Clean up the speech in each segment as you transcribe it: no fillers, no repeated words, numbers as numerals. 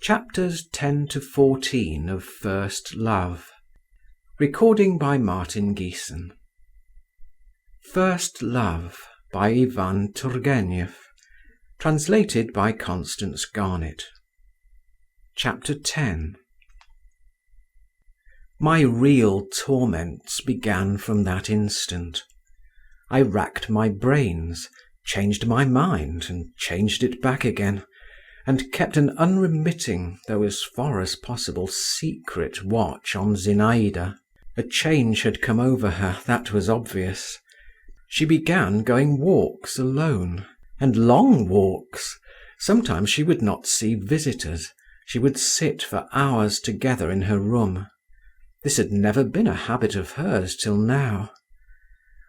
Chapters 10 to 14 of First Love. Recording by Martin Geeson. First Love by Ivan Turgenev. Translated by Constance Garnett. Chapter 10. My real torments began from that instant. I racked my brains, changed my mind and changed it back again, and kept an unremitting, though as far as possible secret watch on Zinaïda. A change had come over her, that was obvious. She began going walks alone, and long walks. Sometimes she would not see visitors. She would sit for hours together in her room. This had never been a habit of hers till now.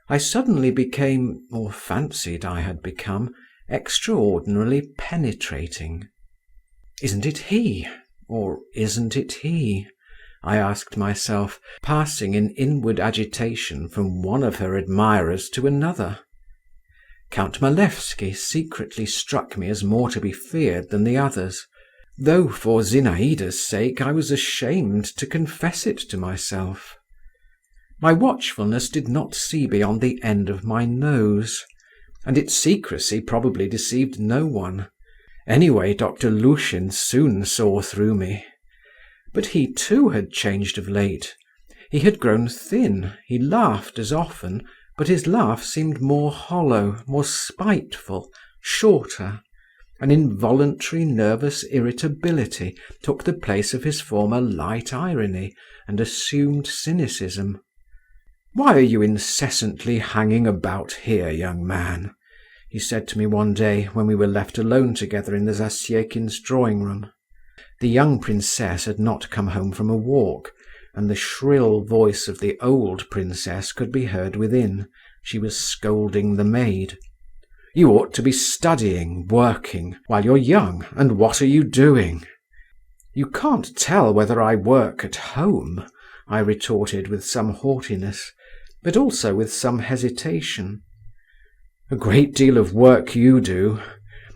I suddenly became, or fancied I had become, extraordinarily penetrating. Isn't it he, or isn't it he? I asked myself, passing in inward agitation from one of her admirers to another. Count Malevsky secretly struck me as more to be feared than the others, though for Zinaïda's sake I was ashamed to confess it to myself. My watchfulness did not see beyond the end of my nose, and its secrecy probably deceived no one. Anyway, Dr. Lushin soon saw through me. But he too had changed of late. He had grown thin, he laughed as often, but his laugh seemed more hollow, more spiteful, shorter. An involuntary nervous irritability took the place of his former light irony and assumed cynicism. "Why are you incessantly hanging about here, young man?" he said to me one day when we were left alone together in the Zasyekins' drawing-room. The young princess had not come home from a walk, and the shrill voice of the old princess could be heard within. She was scolding the maid. "You ought to be studying, working, while you're young, and what are you doing?" "You can't tell whether I work at home," I retorted with some haughtiness, but also with some hesitation. "A great deal of work you do.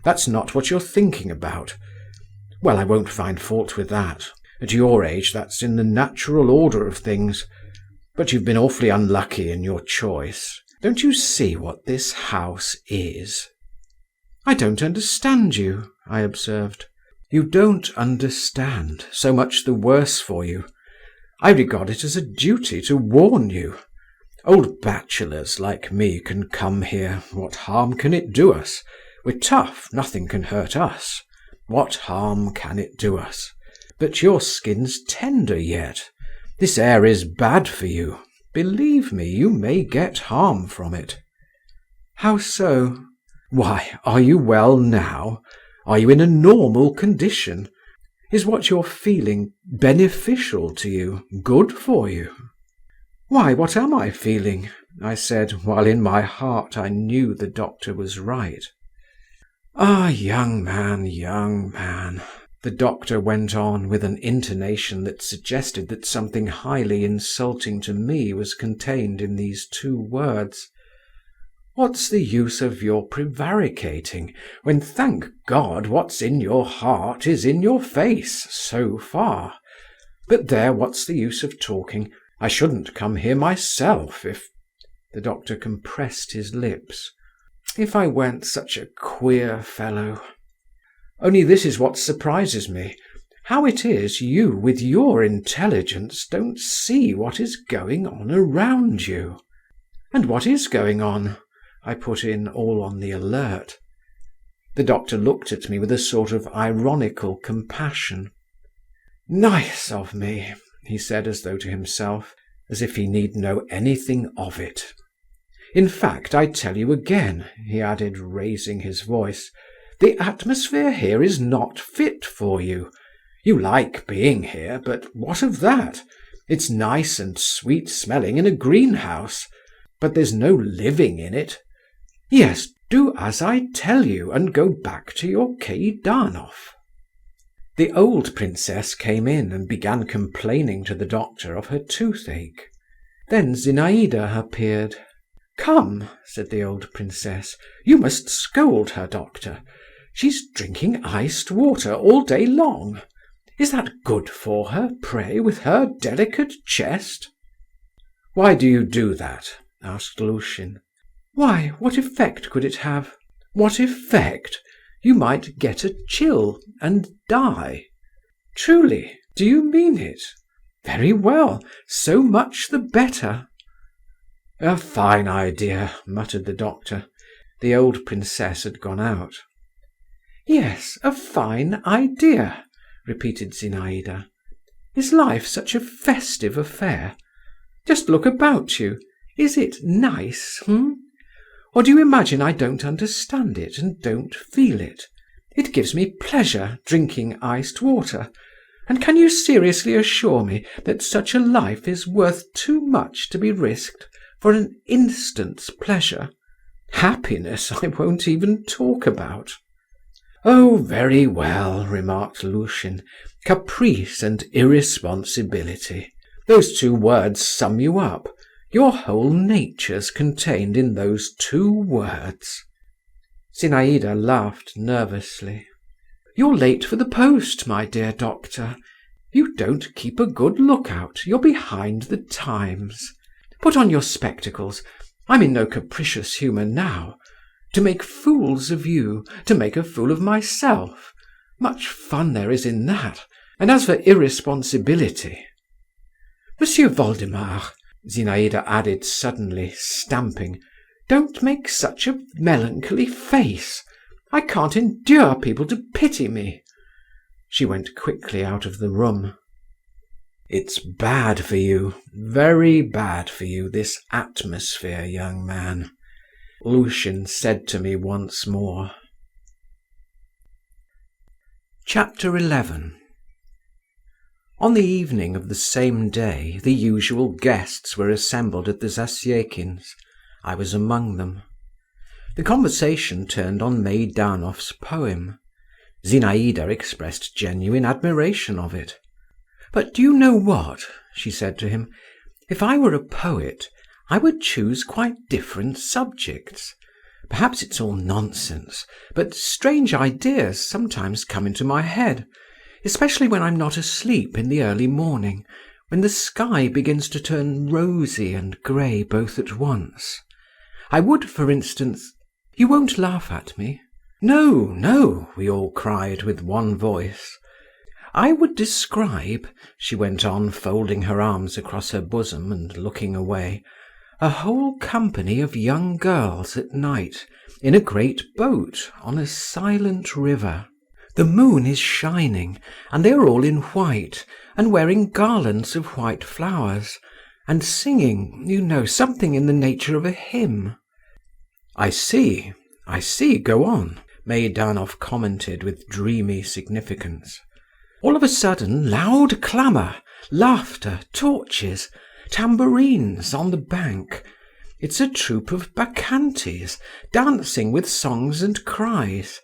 That's not what you're thinking about. Well, I won't find fault with that. At your age, that's in the natural order of things. But you've been awfully unlucky in your choice. Don't you see what this house is?" "I don't understand you," I observed. "You don't understand. So much the worse for you. I regard it as a duty to warn you. Old bachelors like me can come here. What harm can it do us? We're tough, nothing can hurt us. What harm can it do us? But your skin's tender yet. This air is bad for you. Believe me, you may get harm from it." "How so?" "Why, are you well now? Are you in a normal condition? Is what you're feeling beneficial to you, good for you?" "Why, what am I feeling?" I said, while in my heart I knew the doctor was right. "Ah, young man, the doctor went on with an intonation that suggested that something highly insulting to me was contained in these two words. "What's the use of your prevaricating, when, thank God, what's in your heart is in your face, so far? But there, what's the use of talking? I shouldn't come here myself if—" The doctor compressed his lips. "If I weren't such a queer fellow. Only this is what surprises me, how it is you, with your intelligence, don't see what is going on around you." "And what is going on?" I put in, all on the alert. The doctor looked at me with a sort of ironical compassion. "Nice of me," he said as though to himself, as if he need know anything of it. "In fact, I tell you again," he added, raising his voice, "the atmosphere here is not fit for you. You like being here, but what of that? It's nice and sweet-smelling in a greenhouse, but there's no living in it. Yes, do as I tell you, and go back to your Keidanov." The old princess came in and began complaining to the doctor of her toothache. Then Zinaïda appeared. "Come," said the old princess, "you must scold her, doctor. She's drinking iced water all day long. Is that good for her, pray, with her delicate chest?" "Why do you do that?" asked Lushin. "Why, what effect could it have?" "What effect? You might get a chill and die." "Truly? Do you mean it? Very well, so much the better." "A fine idea," muttered the doctor. The old princess had gone out. "Yes, a fine idea," repeated Zinaïda. "Is life such a festive affair? Just look about you. Is it nice, Or do you imagine I don't understand it and don't feel it? It gives me pleasure, drinking iced water. And can you seriously assure me that such a life is worth too much to be risked for an instant's pleasure? Happiness I won't even talk about." "Oh, very well," remarked Lushin. "Caprice and irresponsibility. Those two words sum you up. Your whole nature's contained in those two words." Zinaïda laughed nervously. "You're late for the post, my dear doctor. You don't keep a good lookout. You're behind the times. Put on your spectacles. I'm in no capricious humour now. To make fools of you, to make a fool of myself. Much fun there is in that. And as for irresponsibility—" "Monsieur Voldemar," Zinaïda added suddenly, stamping, "don't make such a melancholy face. I can't endure people to pity me." She went quickly out of the room. "It's bad for you, very bad for you, this atmosphere, young man," Lushin said to me once more. Chapter 11. On the evening of the same day, the usual guests were assembled at the Zasyekins'. I was among them. The conversation turned on Meidanoff's poem. Zinaïda expressed genuine admiration of it. "But do you know what?" she said to him. "If I were a poet, I would choose quite different subjects. Perhaps it's all nonsense, but strange ideas sometimes come into my head, especially when I'm not asleep in the early morning, when the sky begins to turn rosy and grey both at once. I would, for instance— You won't laugh at me?" "No, no," we all cried with one voice. "I would describe," she went on, folding her arms across her bosom and looking away, "a whole company of young girls at night, in a great boat, on a silent river. The moon is shining, and they are all in white, and wearing garlands of white flowers, and singing, you know, something in the nature of a hymn." I see, go on," Meidanov commented with dreamy significance. "All of a sudden, loud clamour, laughter, torches, tambourines on the bank. It's a troupe of bacchantes, dancing with songs and cries.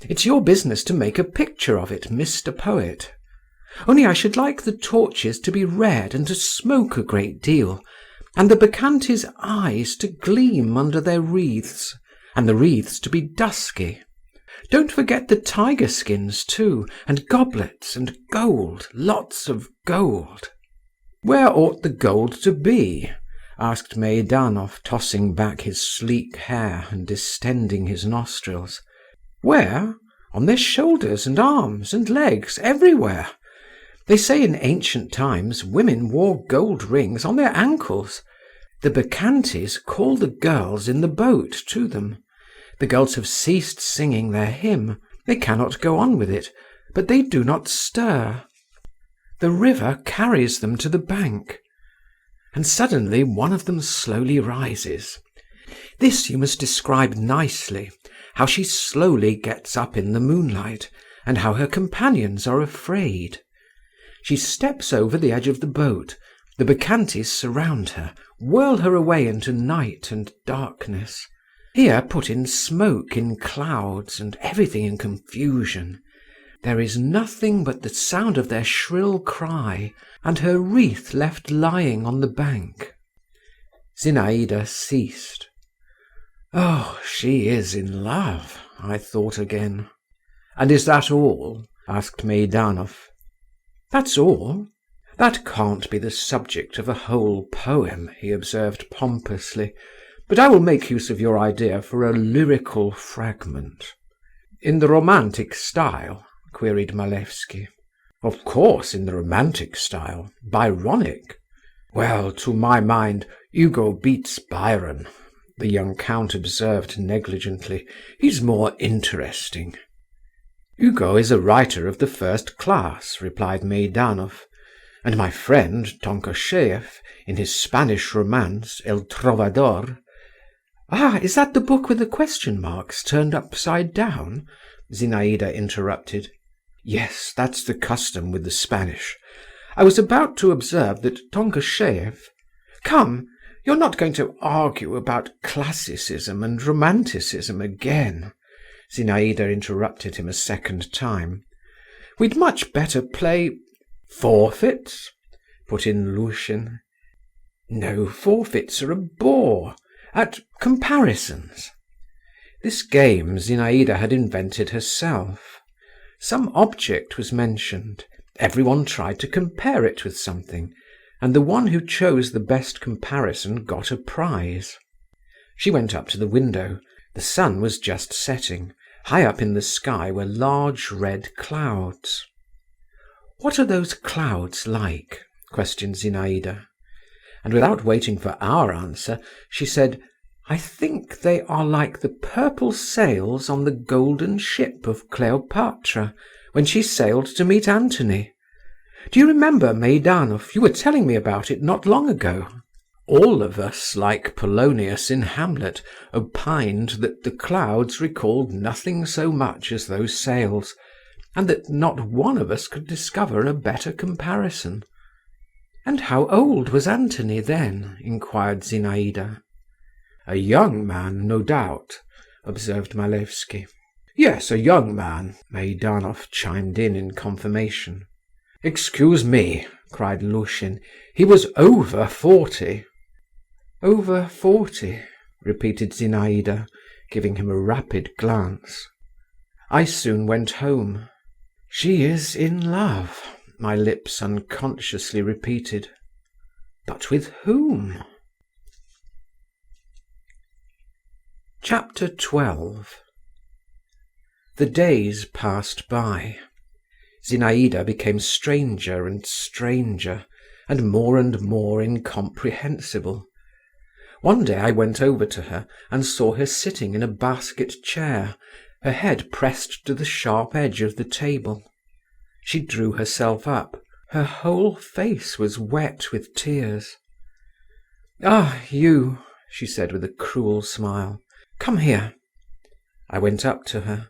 It's your business to make a picture of it, Mr. Poet. Only I should like the torches to be red and to smoke a great deal, and the bacchantes' eyes to gleam under their wreaths, and the wreaths to be dusky. Don't forget the tiger skins too, and goblets, and gold, lots of gold." "Where ought the gold to be?" asked Meidanov, tossing back his sleek hair and distending his nostrils. "Where? On their shoulders and arms and legs, everywhere. They say in ancient times women wore gold rings on their ankles. The bacchantes call the girls in the boat to them. The girls have ceased singing their hymn. They cannot go on with it, but they do not stir. The river carries them to the bank. And suddenly one of them slowly rises. This you must describe nicely, how she slowly gets up in the moonlight, and how her companions are afraid. She steps over the edge of the boat, the bacchantes surround her, whirl her away into night and darkness. Here put in smoke in clouds, and everything in confusion. There is nothing but the sound of their shrill cry, and her wreath left lying on the bank." Zinaïda ceased. "Oh, she is in love," I thought again. "And is that all?" asked Meidanov. That's all. That can't be the subject of a whole poem, he observed pompously, but I will make use of your idea for a lyrical fragment. In the romantic style? Queried Malevsky. Of course, in the romantic style. Byronic. Well, to my mind, Hugo beats Byron, the young count observed negligently. He's more interesting. Hugo is a writer of the first class, replied Meidanov, and my friend Tonkosheev, in his Spanish romance, El Trovador. Ah, is that the book with the question marks turned upside down? Zinaïda interrupted. Yes, that's the custom with the Spanish. I was about to observe that Tonkosheev… Come, you're not going to argue about classicism and romanticism again, Zinaïda interrupted him a second time. We'd much better play… Forfeits? Put in Lushin. No, forfeits are a bore. At comparisons. This game Zinaïda had invented herself. Some object was mentioned. Everyone tried to compare it with something, and the one who chose the best comparison got a prize. She went up to the window. The sun was just setting. High up in the sky were large red clouds. What are those clouds like? Questioned Zinaïda. And without waiting for our answer, she said, I think they are like the purple sails on the golden ship of Cleopatra when she sailed to meet Antony. Do you remember, Meidanov, you were telling me about it not long ago? All of us, like Polonius in Hamlet, opined that the clouds recalled nothing so much as those sails, and that not one of us could discover a better comparison. And how old was Antony then? Inquired Zinaïda. A young man, no doubt, observed Malevsky. Yes, a young man, Meidanov chimed in confirmation. Excuse me, cried Lushin. He was over 40. Over 40, repeated Zinaïda, giving him a rapid glance. I soon went home. She is in love, my lips unconsciously repeated. But with whom? Chapter 12. The days passed by. Zinaïda became stranger and stranger, and more incomprehensible. One day I went over to her and saw her sitting in a basket chair, her head pressed to the sharp edge of the table. She drew herself up. Her whole face was wet with tears. Ah, you, she said with a cruel smile. Come here. I went up to her.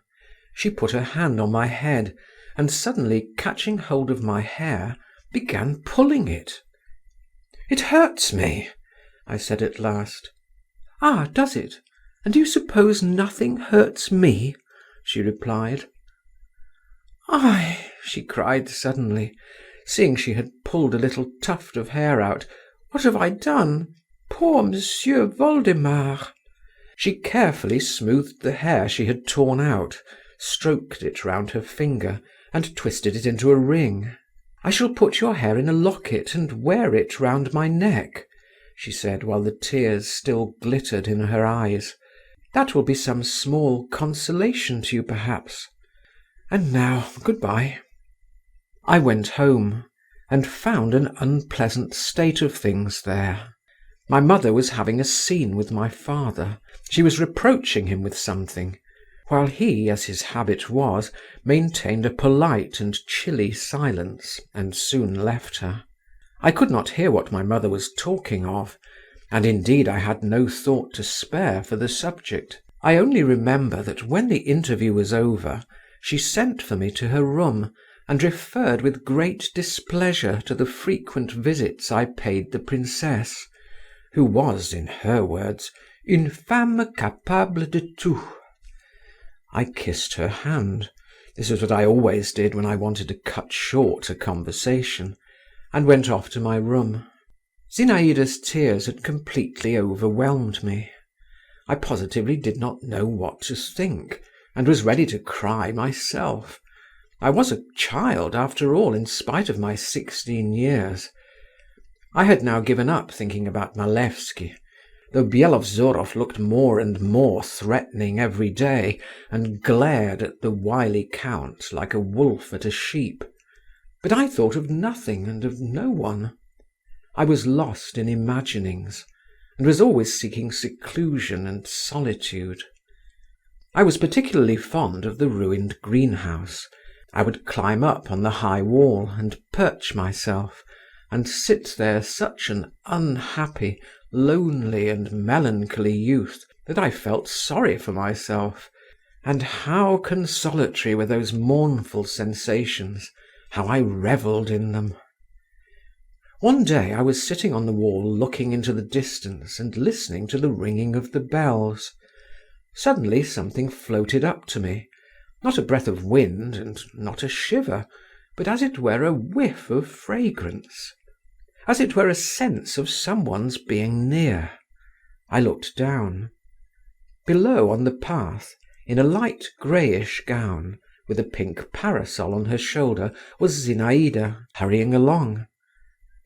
She put her hand on my head, and suddenly catching hold of my hair, began pulling it. It hurts me, I said at last. Ah, does it? And do you suppose nothing hurts me? She replied. Ay, she cried suddenly, seeing she had pulled a little tuft of hair out. What have I done? Poor Monsieur Voldemar! She carefully smoothed the hair she had torn out, stroked it round her finger, and twisted it into a ring. I shall put your hair in a locket and wear it round my neck, she said, while the tears still glittered in her eyes. That will be some small consolation to you, perhaps. And now, good-bye. I went home, and found an unpleasant state of things there. My mother was having a scene with my father. She was reproaching him with something, while he, as his habit was, maintained a polite and chilly silence, and soon left her. I could not hear what my mother was talking of, and indeed I had no thought to spare for the subject. I only remember that when the interview was over, she sent for me to her room, and referred with great displeasure to the frequent visits I paid the princess, who was, in her words, une femme capable de tout. I kissed her hand. This was what I always did when I wanted to cut short a conversation, and went off to my room. Zinaïda's tears had completely overwhelmed me. I positively did not know what to think, and was ready to cry myself. I was a child after all, in spite of my 16 years. I had now given up thinking about Malevsky, though Byelovzorov looked more and more threatening every day, and glared at the wily count like a wolf at a sheep. But I thought of nothing and of no one. I was lost in imaginings, and was always seeking seclusion and solitude. I was particularly fond of the ruined greenhouse. I would climb up on the high wall and perch myself, and sit there such an unhappy, lonely and melancholy youth that I felt sorry for myself. And how consolatory were those mournful sensations, how I revelled in them! One day I was sitting on the wall looking into the distance and listening to the ringing of the bells. Suddenly something floated up to me, not a breath of wind and not a shiver, but as it were a whiff of fragrance, as it were a sense of someone's being near. I looked down. Below on the path, in a light greyish gown, with a pink parasol on her shoulder, was Zinaïda, hurrying along.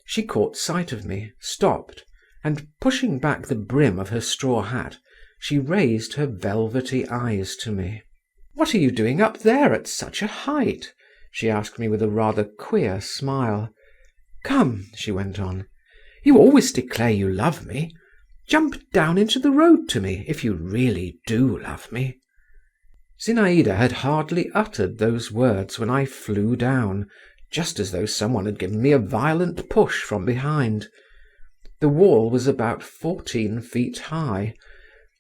She caught sight of me, stopped, and pushing back the brim of her straw hat, she raised her velvety eyes to me. "What are you doing up there at such a height?" she asked me with a rather queer smile. "Come," she went on, "you always declare you love me. Jump down into the road to me, if you really do love me." Zinaïda had hardly uttered those words when I flew down, just as though someone had given me a violent push from behind. The wall was about 14 feet high.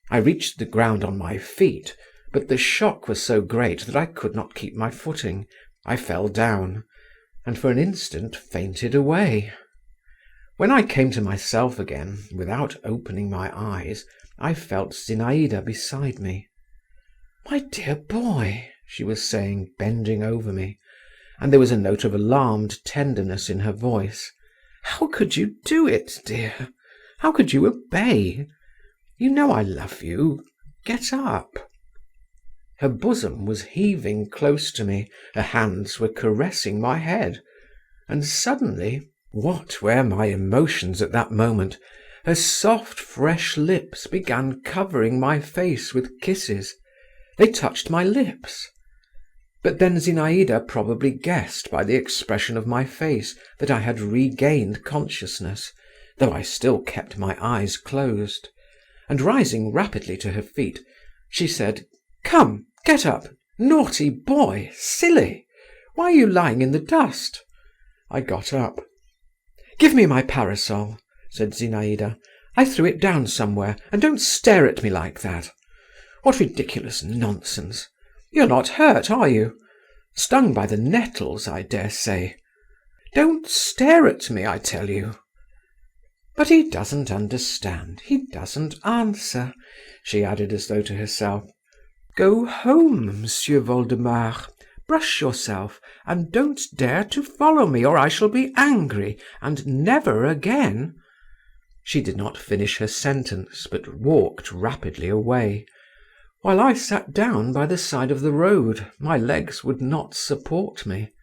I reached the ground on my feet, but the shock was so great that I could not keep my footing. I fell down, and for an instant fainted away. When I came to myself again, without opening my eyes, I felt Zinaïda beside me. "My dear boy," she was saying, bending over me, and there was a note of alarmed tenderness in her voice. "How could you do it, dear? How could you obey? You know I love you. Get up." Her bosom was heaving close to me, her hands were caressing my head, and suddenly, what were my emotions at that moment, her soft fresh lips began covering my face with kisses. They touched my lips. But then Zinaïda probably guessed by the expression of my face that I had regained consciousness, though I still kept my eyes closed, and rising rapidly to her feet, she said, "Come, get up, naughty boy, silly! Why are you lying in the dust?" I got up. "Give me my parasol," said Zinaïda. "I threw it down somewhere, and don't stare at me like that. What ridiculous nonsense! You're not hurt, are you? Stung by the nettles, I dare say. Don't stare at me, I tell you." "But he doesn't understand, he doesn't answer," she added as though to herself. "Go home, Monsieur Voldemar, brush yourself, and don't dare to follow me, or I shall be angry, and never again." She did not finish her sentence, but walked rapidly away, while I sat down by the side of the road. My legs would not support me.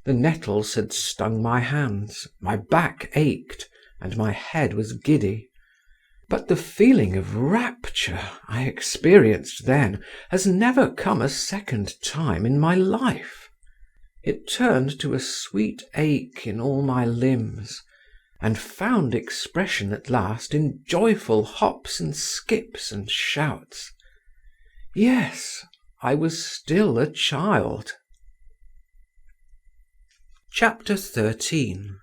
The nettles had stung my hands, my back ached, and my head was giddy. But the feeling of rapture I experienced then has never come a second time in my life. It turned to a sweet ache in all my limbs, and found expression at last in joyful hops and skips and shouts. Yes, I was still a child. Chapter 13.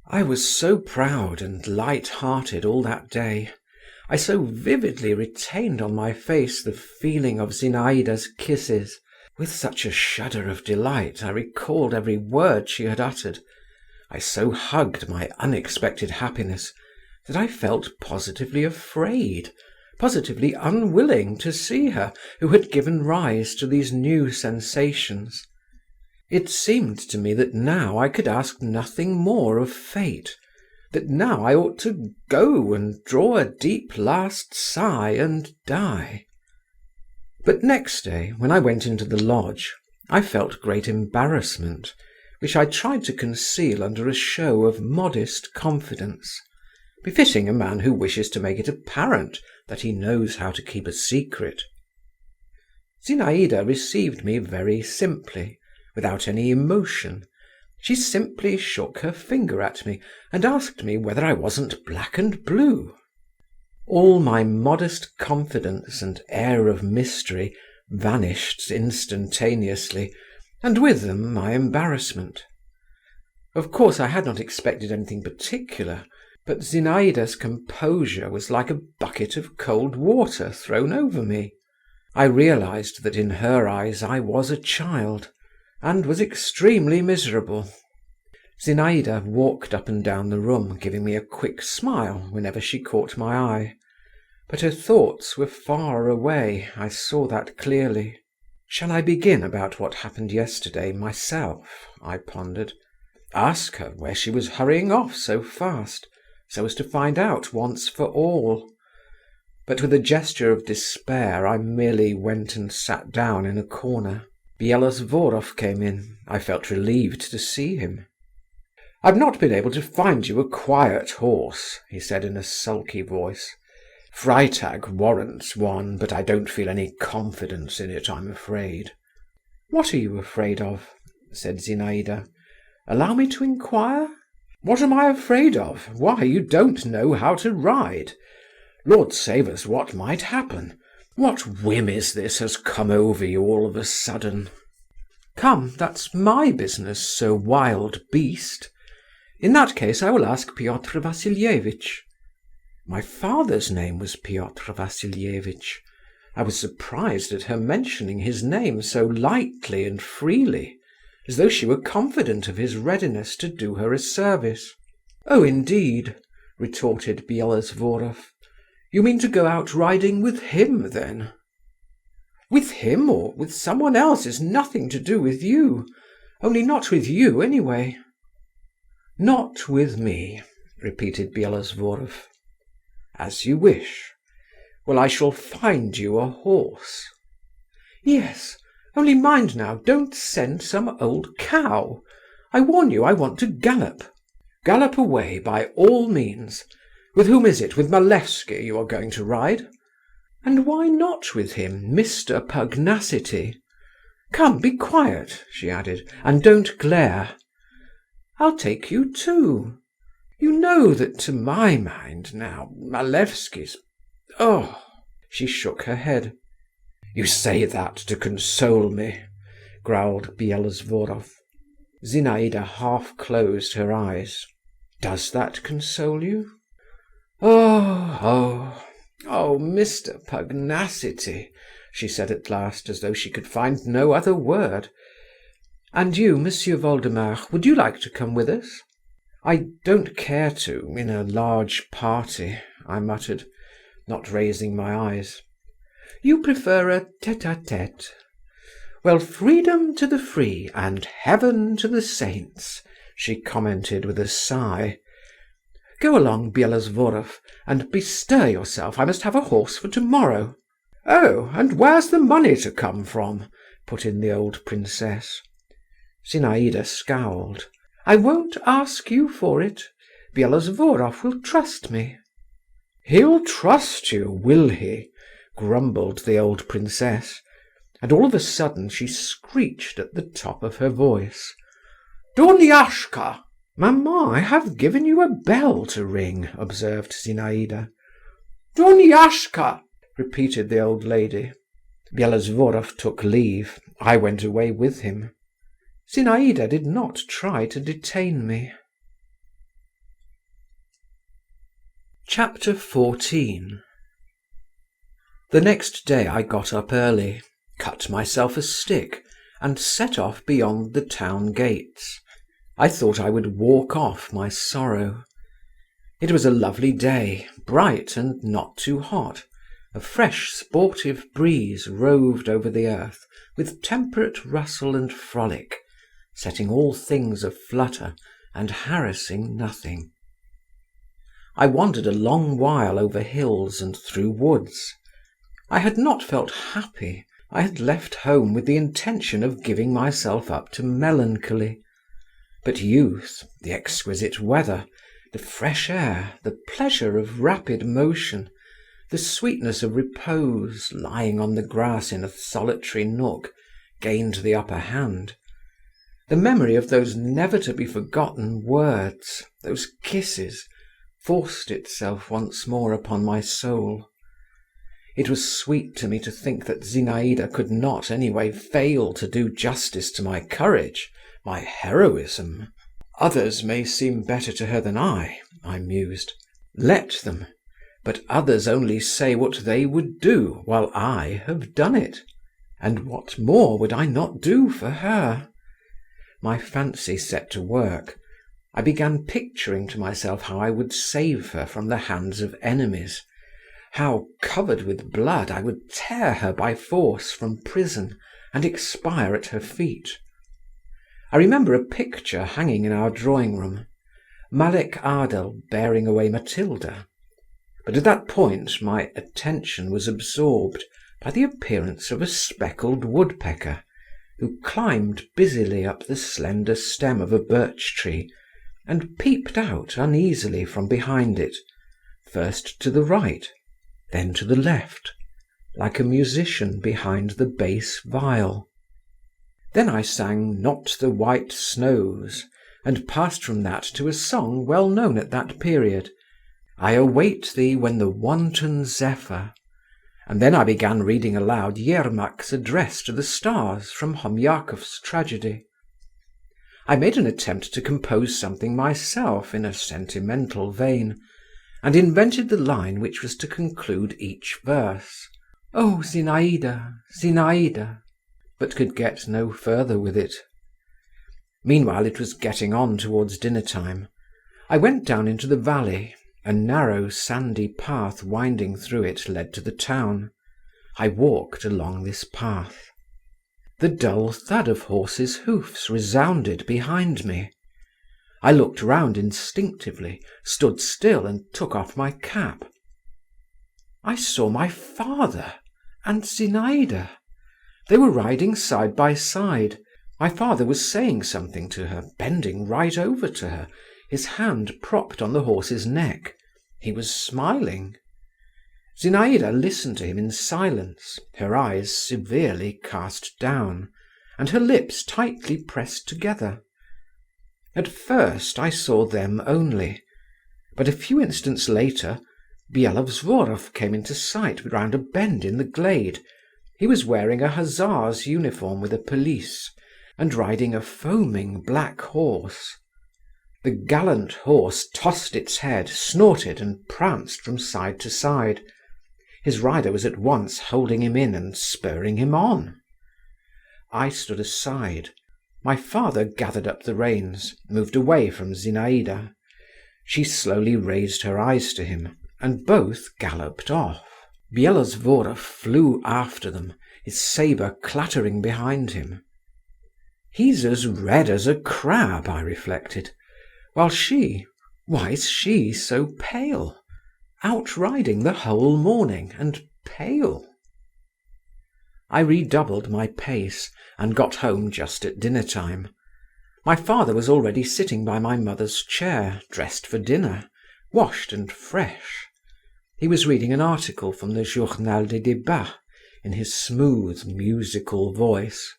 I was so proud and light-hearted all that day. I so vividly retained on my face the feeling of Zinaïda's kisses. With such a shudder of delight I recalled every word she had uttered. I so hugged my unexpected happiness that I felt positively afraid, positively unwilling to see her who had given rise to these new sensations. It seemed to me that now I could ask nothing more of fate, that now I ought to go and draw a deep last sigh and die. But next day, when I went into the lodge, I felt great embarrassment, which I tried to conceal under a show of modest confidence, befitting a man who wishes to make it apparent that he knows how to keep a secret. Zinaïda received me very simply, without any emotion. She simply shook her finger at me and asked me whether I wasn't black and blue. All my modest confidence and air of mystery vanished instantaneously, and with them my embarrassment. Of course I had not expected anything particular, but Zinaïda's composure was like a bucket of cold water thrown over me. I realized that in her eyes I was a child, and was extremely miserable. Zinaïda walked up and down the room, giving me a quick smile whenever she caught my eye. But her thoughts were far away, I saw that clearly. Shall I begin about what happened yesterday myself? I pondered. Ask her where she was hurrying off so fast, so as to find out once for all. But with a gesture of despair I merely went and sat down in a corner. Bielosvorov came in. I felt relieved to see him. "I've not been able to find you a quiet horse," he said in a sulky voice. "Freitag warrants one, but I don't feel any confidence in it, I'm afraid." "What are you afraid of?" said Zinaïda. "Allow me to inquire." "What am I afraid of? Why, you don't know how to ride. Lord save us, what might happen? What whim is this has come over you all of a sudden?" "Come, that's my business, Sir Wild Beast. In that case I will ask Piotr Vassilievitch." My father's name was Piotr Vassilievitch. I was surprised at her mentioning his name so lightly and freely, as though she were confident of his readiness to do her a service. "Oh, indeed," retorted Bielosvorov. "You mean to go out riding with him, then?" "With him or with someone else is nothing to do with you. Only not with you, anyway." "Not with me," repeated Bielosvorov. "As you wish. Well, I shall find you a horse." "Yes, only mind now, don't send some old cow. I warn you I want to gallop." "Gallop away, by all means. With whom is it? With Malevsky you are going to ride?" "And why not with him, Mr. Pugnacity? Come, be quiet," she added, "and don't glare. I'll take you too. You know that to my mind now, Malevsky's… oh!" She shook her head. "You say that to console me," growled Bielosvorov. Zinaïda half closed her eyes. "Does that console you?" Oh, Mr. Pugnacity," she said at last, as though she could find no other word. "And you, Monsieur Voldemar, would you like to come with us?" "I don't care to, in a large party," I muttered, not raising my eyes. "You prefer a tete-a-tete? Well, freedom to the free, and heaven to the saints," she commented with a sigh. "Go along, Bielosvorov, and bestir yourself. I must have a horse for tomorrow." "Oh, and where's the money to come from?" put in the old princess. Zinaïda scowled. "I won't ask you for it. Bielosvorov will trust me." "He'll trust you, will he?" grumbled the old princess, and all of a sudden she screeched at the top of her voice. "Duniashka!" "Maman, I have given you a bell to ring," observed Zinaïda. "Duniashka!" repeated the old lady. Bielosvorov took leave. I went away with him. Zinaïda did not try to detain me. Chapter 14. The next day I got up early, cut myself a stick, and set off beyond the town gates. I thought I would walk off my sorrow. It was a lovely day, bright and not too hot. A fresh sportive breeze roved over the earth with temperate rustle and frolic, setting all things a-flutter and harassing nothing. I wandered a long while over hills and through woods. I had not felt happy. I had left home with the intention of giving myself up to melancholy. But youth, the exquisite weather, the fresh air, the pleasure of rapid motion, the sweetness of repose, lying on the grass in a solitary nook, gained the upper hand. The memory of those never to be forgotten words, those kisses, forced itself once more upon my soul. It was sweet to me to think that Zinaïda could not anyway fail to do justice to my courage, my heroism. Others may seem better to her than I mused. Let them. But others only say what they would do, while I have done it. And what more would I not do for her? My fancy set to work. I began picturing to myself how I would save her from the hands of enemies, how, covered with blood, I would tear her by force from prison and expire at her feet. I remember a picture hanging in our drawing-room, Malek Adel bearing away Matilda. But at that point my attention was absorbed by the appearance of a speckled woodpecker, who climbed busily up the slender stem of a birch-tree and peeped out uneasily from behind it, first to the right, then to the left, like a musician behind the bass-viol. Then I sang "Not the White Snows," and passed from that to a song well known at that period, "I await thee when the wanton zephyr," and then I began reading aloud Yermak's address to the stars from Homyakov's tragedy. I made an attempt to compose something myself in a sentimental vein, and invented the line which was to conclude each verse, "Oh, Zinaïda, Zinaïda," but could get no further with it. Meanwhile it was getting on towards dinner-time. I went down into the valley. A narrow sandy path winding through it led to the town. I walked along this path. The dull thud of horses' hoofs resounded behind me. I looked round instinctively, stood still and took off my cap. I saw my father and Zinaïda. They were riding side by side. My father was saying something to her, bending right over to her, his hand propped on the horse's neck. He was smiling. Zinaïda listened to him in silence, her eyes severely cast down, and her lips tightly pressed together. At first I saw them only, but a few instants later Byelovzorov came into sight round a bend in the glade. He was wearing a hussar's uniform with a pelisse, and riding a foaming black horse. The gallant horse tossed its head, snorted, and pranced from side to side. His rider was at once holding him in and spurring him on. I stood aside. My father gathered up the reins, moved away from Zinaïda. She slowly raised her eyes to him, and both galloped off. Byelovzorov flew after them, his sabre clattering behind him. He's as red as a crab, I reflected, while why is she so pale? Outriding the whole morning, and pale. I redoubled my pace, and got home just at dinner-time. My father was already sitting by my mother's chair, dressed for dinner, washed and fresh. He was reading an article from the Journal des Débats in his smooth, musical voice.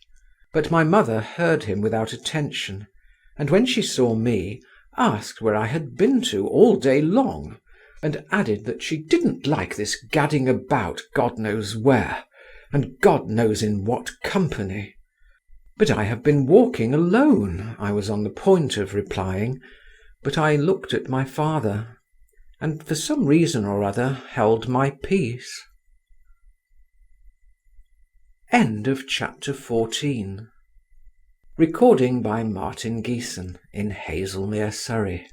But my mother heard him without attention, and when she saw me, asked where I had been to all day long, and added that she didn't like this gadding about God knows where, and God knows in what company. "But I have been walking alone," I was on the point of replying, but I looked at my father, and for some reason or other held my peace. End of chapter 14. Recording by Martin Geeson in Hazelmere, Surrey.